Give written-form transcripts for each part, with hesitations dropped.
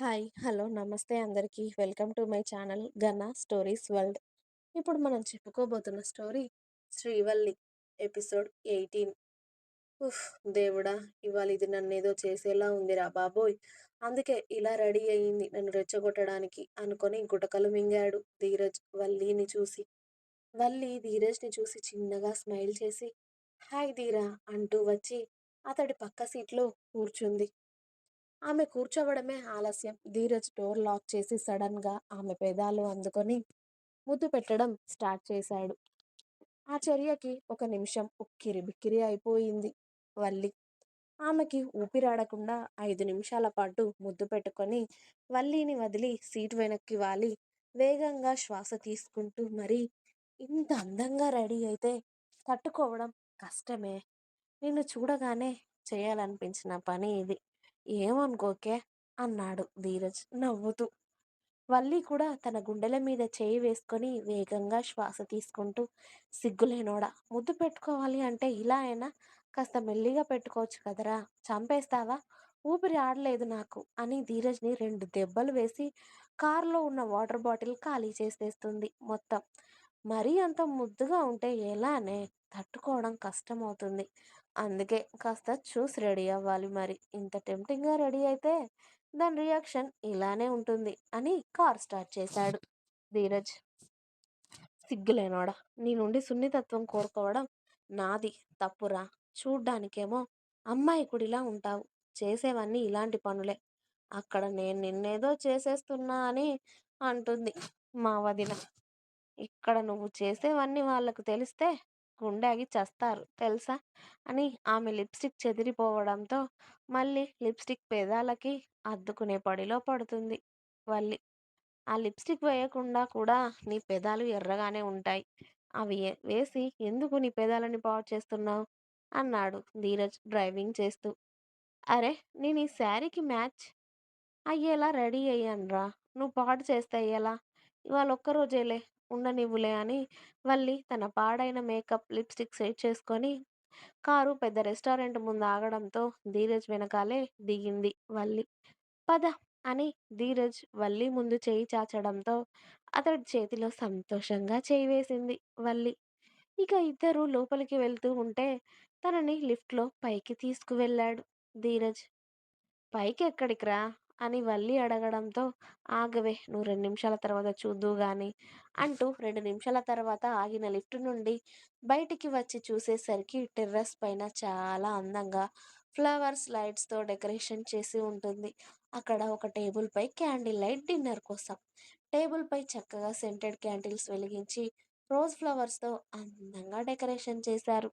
Hi! Hello! నమస్తే అందరికీ. Welcome to my channel 'Gana stories world'. ఇప్పుడు మనం చెప్పుకోబోతున్న స్టోరీ 'శ్రీవల్లి' ఎపిసోడ్ 18. ఉఫ్! దేవుడా! ఇవాళ ఇది నన్నేదో చేసేలా ఉందిరా బాబోయ్! అందుకే ఇలా రెడీ అయింది నన్ను రెచ్చగొట్టడానికి అనుకొని గుటకలు మింగాడు ధీరజ్ వల్లిని చూసి. వల్లి ధీరజ్‌ని చూసి చిన్నగా స్మైల్ చేసి, హాయ్ ధీరా అంటూ వచ్చి అతడి పక్క సీట్లో కూర్చుంది. ఆమె కూర్చోవడమే ఆలస్యం. ధీరజ్ డోర్ లాక్ చేసి సడన్‌గా ఆమె పెదాలు అందుకొని ముద్దు పెట్టడం స్టార్ట్ చేశాడు. ఆ చర్యకి ఒక నిమిషం ఉక్కిరిబిక్కిరి అయిపోయింది వల్లి. ఆమెకి ఊపిరాడకుండా 5 నిమిషాల పాటు ముద్దు పెట్టుకొని వల్లిని వదిలి సీటు వెనక్కి వాలి వేగంగా శ్వాస తీసుకుంటూ మరీ ఇంత అందంగా రెడీ అయితే తట్టుకోవడం కష్టమే. నిన్ను చూడగానే చేయాలనిపించిన పని ఇది. ఏమనుకోకే అన్నాడు ధీరజ్ నవ్వుతూ. వల్లి కూడా తన గుండెల మీద చేయి వేసుకొని వేగంగా శ్వాస తీసుకుంటూ, సిగ్గులేనోడా, ముద్దు పెట్టుకోవాలి అంటే ఇలా అయినా కాస్త మెల్లిగా పెట్టుకోవచ్చు కదరా, చంపేస్తావా, ఊపిరి ఆడలేదు నాకు అని ధీరజ్ని 2 దెబ్బలు వేసి కారులో ఉన్న వాటర్ బాటిల్ ఖాళీ చేసేస్తుంది మొత్తం. మరీ అంత ముద్దుగా ఉంటే ఎలానే, తట్టుకోవడం కష్టమవుతుంది. అందుకే కాస్త చూసి రెడీ అవ్వాలి మరి. ఇంత టెంప్టింగ్‌గా రెడీ అయితే దాని రియాక్షన్ ఇలానే ఉంటుంది అని కార్ స్టార్ట్ చేశాడు ధీరజ్. సిగ్గులేనోడా! నీ నుండి సున్నితత్వం కోరుకోవడం నాది తప్పురా. చూడ్డానికేమో అమ్మాయికుడిలా ఉంటావు. చేసేవన్నీ ఇలాంటి పనులే. అక్కడ నేను నిన్నేదో చేసేస్తున్నా అని అంటుంది మా వదిన. ఇక్కడ నువ్వు చేసేవన్నీ వాళ్ళకు తెలిస్తే గుండె ఆగి చస్తారు తెలుసా అని ఆమె లిప్స్టిక్ చెదిరిపోవడంతో మళ్ళీ లిప్స్టిక్ పెదాలకి అద్దుకునే పడిలో పడుతుంది వల్లి. ఆ లిప్స్టిక్ వేయకుండా కూడా నీ పెదాలు ఎర్రగానే ఉంటాయి. అవి వేసి ఎందుకు నీ పెదాలని పాడు చేస్తున్నావు అన్నాడు ధీరజ్ డ్రైవింగ్ చేస్తూ. అరే, నేను ఈ శారీకి మ్యాచ్ అయ్యేలా రెడీ అయ్యానురా, నువ్వు పాడు చేస్తే ఎలా, ఇవాళ ఒక్కరోజేలే, ఉండనివ్వులే అని వల్లి తన పాడైన మేకప్ లిప్స్టిక్ సెట్ చేసుకొని కారు పెద్ద రెస్టారెంట్ ముందు ఆగడంతో ధీరజ్ వెనకాలే దిగింది వల్లి. పద అని ధీరజ్ వల్లి ముందు చేయి చాచడంతో అతడి చేతిలో సంతోషంగా చేయి వేసింది వల్లి. ఇక ఇద్దరు లోపలికి వెళ్తూ ఉంటే తనని లిఫ్ట్లో పైకి తీసుకువెళ్ళాడు ధీరజ్. పైకెక్కడికిరా అని వల్లి అడగడంతో, ఆగవే, నువ్వు 2 నిమిషాల తర్వాత చూద్దువు గాని అంటూ 2 నిమిషాల తర్వాత ఆగిన లిఫ్ట్ నుండి బయటికి వచ్చి చూసేసరికి టెర్రస్ పైన చాలా అందంగా ఫ్లవర్స్ లైట్స్తో డెకరేషన్ చేసి ఉంటుంది. అక్కడ ఒక టేబుల్ పై క్యాండిల్ లైట్ డిన్నర్ కోసం. టేబుల్ పై చక్కగా సెంటెడ్ క్యాండిల్స్ వెలిగించి రోజ్ ఫ్లవర్స్తో అందంగా డెకరేషన్ చేశారు.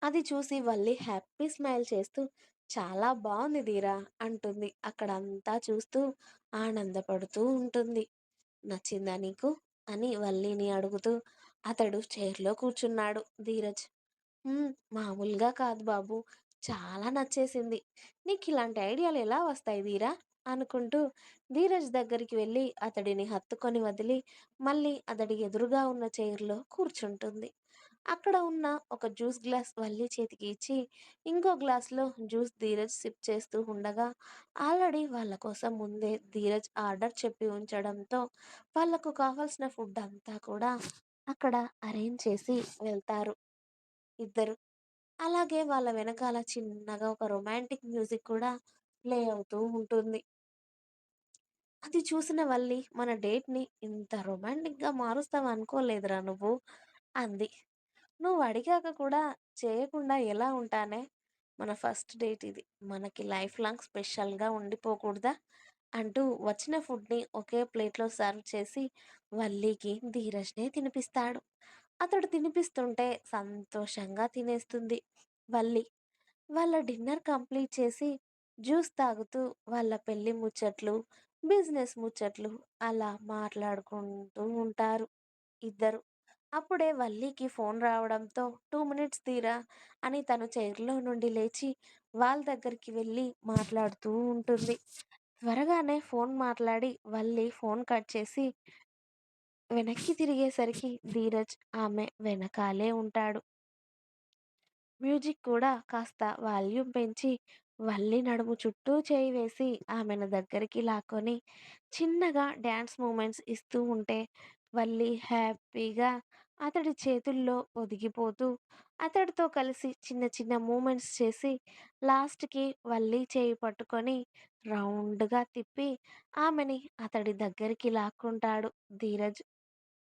అది చూసి వల్లి హ్యాపీ స్మైల్ చేస్తూ, చాలా బావుంది ధీరా అంటుంది. అక్కడంతా చూస్తూ ఆనందపడుతూ ఉంటుంది. నచ్చిందా నీకు అని వల్లిని అడుగుతూ అతడు చైర్‌లో కూర్చున్నాడు ధీరజ్. మామూలుగా కాదు బాబు, చాలా నచ్చేసింది. నీకిలాంటి ఐడియాలు ఎలా వస్తాయి ధీరా అనుకుంటూ ధీరజ్ దగ్గరికి వెళ్ళి అతడిని హత్తుకొని వదిలి మళ్ళీ అతడి ఎదురుగా ఉన్న చైర్‌లో కూర్చుంటుంది. అక్కడ ఉన్న ఒక జ్యూస్ గ్లాస్ వల్లి చేతికి ఇచ్చి ఇంకో గ్లాస్‌లో జ్యూస్ ధీరజ్ సిప్ చేస్తూ ఉండగా ఆల్రెడీ వాళ్ళ కోసం ముందే ధీరజ్ ఆర్డర్ చెప్పి ఉంచడంతో వాళ్ళకు కావాల్సిన ఫుడ్ అంతా కూడా అక్కడ అరేంజ్ చేసి వెళ్తారు ఇద్దరు. అలాగే వాళ్ళ వెనకాల చిన్నగా ఒక రొమాంటిక్ మ్యూజిక్ కూడా ప్లే అవుతూ ఉంటుంది. అది చూసిన వల్లి, మన డేట్‌ని ఇంత రొమాంటిక్‌గా మారుస్తావు అనుకోలేదురా నువ్వు అంది. నువ్వు అడిగాక కూడా చేయకుండా ఎలా ఉంటానే? మన ఫస్ట్ డేట్ ఇది. మనకి లైఫ్ లాంగ్ స్పెషల్‌గా ఉండిపోకూడదా? అంటూ వచ్చిన ఫుడ్‌ని ఒకే ప్లేట్‌లో సర్వ్ చేసి వల్లికి, ధీరజ్‌నే తినిపిస్తాడు. అతడు తినిపిస్తుంటే సంతోషంగా తినేస్తుంది వల్లి. వాళ్ళ డిన్నర్ కంప్లీట్ చేసి జ్యూస్ తాగుతూ వాళ్ళ పెళ్లి ముచ్చట్లు, బిజినెస్ ముచ్చట్లు అలా మాట్లాడుకుంటూ ఉంటారు ఇద్దరు. అప్పుడే వల్లికి ఫోన్ రావడంతో 2 మినిట్స్ తీరా అని తను చైర్‌లో నుండి లేచి వాళ్ళ దగ్గరికి వెళ్ళి మాట్లాడుతూ ఉంటుంది. త్వరగానే ఫోన్ మాట్లాడి వల్లి ఫోన్ కట్ చేసి వెనక్కి తిరిగేసరికి ధీరజ్ ఆమె వెనకాలే ఉంటాడు. మ్యూజిక్ కూడా కాస్త వాల్యూమ్ పెంచి వల్లి నడుము చుట్టూ చేయి వేసి ఆమెను దగ్గరికి లాక్కొని చిన్నగా డ్యాన్స్ మూమెంట్స్ ఇస్తూ ఉంటే వల్లి హ్యాపీగా అతడి చేతుల్లో ఒదిగిపోతూ అతడితో కలిసి చిన్న చిన్న మూమెంట్స్ చేసి లాస్ట్‌కి వల్లి చేయి పట్టుకొని రౌండ్‌గా తిప్పి ఆమెని అతడి దగ్గరికి లాక్కుంటాడు ధీరజ్.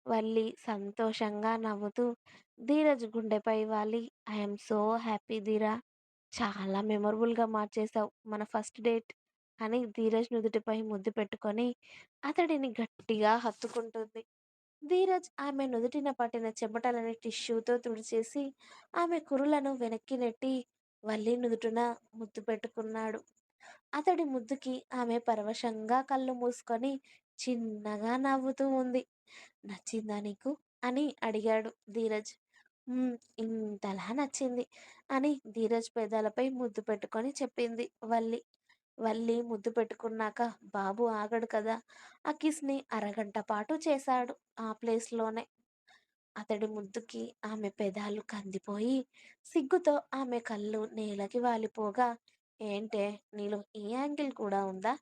వల్లి సంతోషంగా నవ్వుతూ ధీరజ్ గుండెపై వాలి ఐ యామ్ సో హ్యాపీ ధీరా, చాలా మెమొరబుల్‌గా మార్చేశావు మన ఫస్ట్ డేట్ అని ధీరజ్ నుదుటిపై ముద్దు పెట్టుకొని అతడిని గట్టిగా హత్తుకుంటుంది. ధీరజ్ ఆమె నుదుటిన పట్టిన చెమటలని టిష్యూతో తుడిచేసి ఆమె కురులను వెనక్కి నెట్టి వల్లి నుదుటిన ముద్దు పెట్టుకున్నాడు. అతడి ముద్దుకి ఆమె పరవశంగా కళ్ళు మూసుకొని చిన్నగా నవ్వుతూ ఉంది. "నచ్చిందా నీకు?" అని అడిగాడు ధీరజ్. "హ్మ్. ఇంతలా నచ్చింది" అని ధీరజ్ పెదాలపై ముద్దు పెట్టుకొని చెప్పింది వల్లి. వల్లి ముద్దు పెట్టుకున్నాక బాబు ఆగడు కదా! ఆ కిస్‌ని అరగంట పాటు చేశాడు ఆ ప్లేస్‌లోనే. అతడి ముద్దుకి ఆమె పెదాలు కందిపోయి, సిగ్గుతో ఆమె కళ్ళు నేలకి వాలిపోగా, "ఏంటే నీలో ఈ యాంగిల్ కూడా ఉందా?"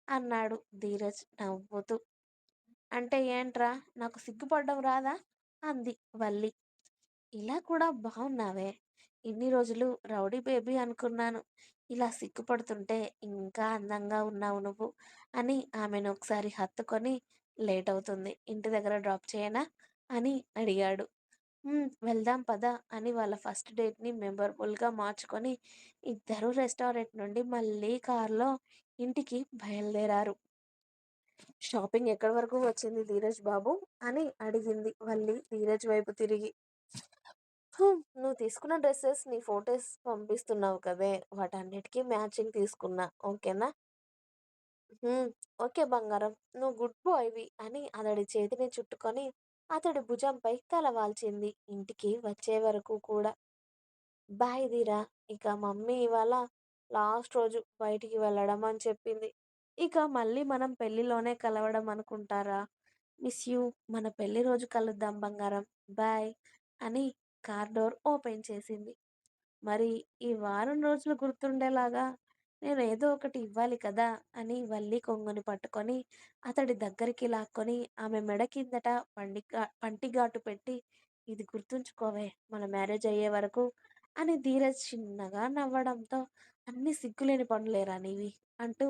అన్నాడు ధీరజ్ నవ్వుతూ. "అంటే ఏంట్రా నాకు సిగ్గుపడడం రాదా?" అంది వల్లి. "ఇలా కూడా బావున్నావే. ఇన్ని రోజులు రౌడీ బేబీ అనుకున్నాను. ఇలా సిగ్గుపడుతుంటే ఇంకా అందంగా ఉన్నావు నువ్వు" అని ఆమెను ఒకసారి హత్తుకొని, "లేటవుతుంది. ఇంటి దగ్గర డ్రాప్ చేయనా?" అని అడిగాడు. వెళ్దాం పద అని వాళ్ళ ఫస్ట్ డేట్‌ని మెమరబుల్‌గా మార్చుకొని ఇద్దరూ రెస్టారెంట్ నుండి మళ్ళీ కార్‌లో ఇంటికి బయలుదేరారు. "షాపింగ్ ఎక్కడి వరకు వచ్చింది ధీరజ్ బాబు" అని అడిగింది వల్లి ధీరజ్ వైపు తిరిగి. నువ్వు తీసుకున్న డ్రెసెస్ నీ ఫోటోస్ పంపిస్తున్నావు కదే! వాటన్నిటికి మ్యాచింగ్ తీసుకున్నా. ఓకేనా?" "హ్మ్. ఓకే బంగారం. నువ్వు గుడ్ బాయ్‌వి" అని అతడి చేతిని చుట్టుకొని అతడి భుజంపై తల వాల్చింది. ఇంటికి వచ్చే వరకు కూడా. "బాయ్ ధీరా, ఇక మమ్మీ ఇవాళ లాస్ట్ రోజు బయటికి వెళ్ళడం అని చెప్పింది. ఇక మళ్ళీ మనం పెళ్ళిలోనే కలవడం అనుకుంటారా? Miss you. మన పెళ్లి రోజు కలుద్దాం బంగారం. బాయ్" అని కార్ డోర్ ఓపెన్ చేసింది. "మరి ఈ వారం రోజులు గుర్తుండేలాగా నేను ఏదో ఒకటి ఇవ్వాలి కదా" అని వల్లి కొంగుని పట్టుకొని అతడి దగ్గరికి లాక్కొని ఆమె మెడ కిందట పంటిగాటు పెట్టి, "ఇది గుర్తుంచుకోవే మన మ్యారేజ్ అయ్యే వరకు" అని ధీరజ్ చిన్నగా నవ్వడంతో, "అన్ని సిగ్గులేని పనులేరా నీవి" అంటూ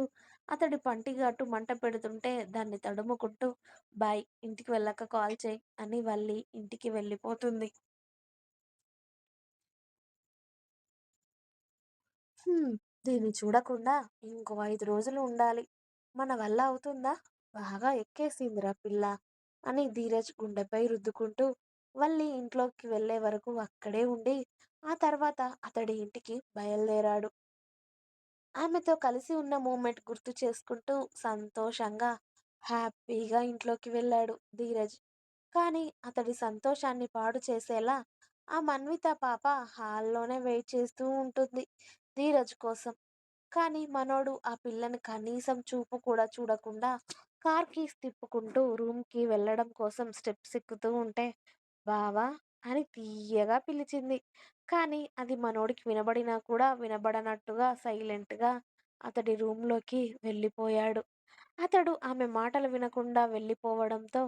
అతడి పంటిగాటు మంట పెడుతుంటే దాన్ని తడుముకుంటూ, "బాయ్, ఇంటికి వెళ్ళాక కాల్ చేయి" అని వల్లి ఇంటికి వెళ్ళిపోతుంది. హ్మ్. దీన్ని చూడకుండా ఇంకో 5 రోజులు ఉండాలి. మన వల్ల అవుతుందా? బాగా ఎక్కేసిందిరా పిల్ల అని ధీరజ్ గుండెపై రుద్దుకుంటూ వల్లి ఇంట్లోకి వెళ్ళే వరకు అక్కడే ఉండి, ఆ తర్వాత అతడి ఇంటికి బయలుదేరాడు. ఆమెతో కలిసి ఉన్న మూమెంట్ గుర్తు చేసుకుంటూ సంతోషంగా, హ్యాపీగా ఇంట్లోకి వెళ్ళాడు ధీరజ్. కానీ అతడి సంతోషాన్ని పాడు చేసేలా ఆ మన్విత పాప హాల్లోనే వెయిట్ చేస్తూ ఉంటుంది ధీరజ్ కోసం. కానీ మనోడు ఆ పిల్లని కనీసం చూపు కూడా చూడకుండా కార్ కీస్ తిప్పుకుంటూ రూమ్‌కి వెళ్ళడం కోసం స్టెప్స్ ఎక్కుతూ ఉంటే, "బావా" అని తియ్యగా పిలిచింది. కానీ అది మనోడికి వినబడినా కూడా వినబడనట్టుగా సైలెంట్‌గా అతడి రూమ్‌లోకి వెళ్ళిపోయాడు. అతడు ఆమె మాటలు వినకుండా వెళ్ళిపోవడంతో,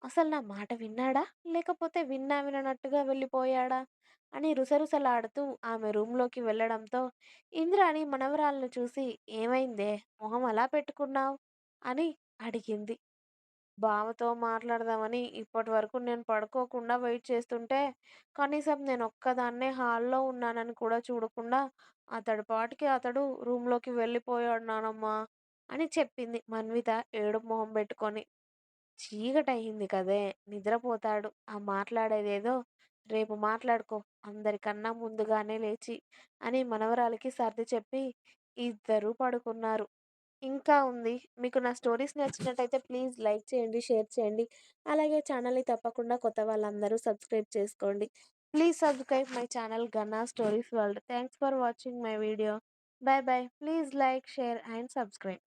అసలు నా మాట విన్నాడా? లేకపోతే విన్నా విననట్టుగా వెళ్ళిపోయాడా? అని రుసరుసలాడుతూ ఆమె రూమ్‌లోకి వెళ్ళడంతో, ఇంద్రాణి మనవరాల్ని చూసి, "ఏమైందే? మొహం అలా పెట్టుకున్నావు?" అని అడిగింది. "బావతో మాట్లాడదామని ఇప్పటివరకు నేను పడుకోకుండా వెయిట్ చేస్తుంటే, కనీసం నేనొక్కదాన్నే హాల్‌లో ఉన్నానని కూడా చూడకుండా, అతడి పాటికి అతడు రూమ్‌లోకి వెళ్ళిపోయాడు నానమ్మ" అని చెప్పింది మన్విత ఏడుపు మొహం పెట్టుకొని. "చీకటయింది కదే! నిద్రపోతాడు. ఆ మాట్లాడేదేదో రేపు మాట్లాడుకో అందరికన్నా ముందుగానే లేచి" అని మనవరాలికి సర్ది చెప్పి ఇద్దరూ పడుకున్నారు. ఇంకా ఉంది. మీకు నా స్టోరీస్ నచ్చినట్టయితే ప్లీజ్ లైక్ చేయండి, షేర్ చేయండి. అలాగే ఛానల్‌ని తప్పకుండా కొత్త వాళ్ళందరూ సబ్స్క్రైబ్ చేసుకోండి. Please subscribe my channel 'Ganna stories world'. Thanks for watching my video. Bye bye. Please like, share and subscribe.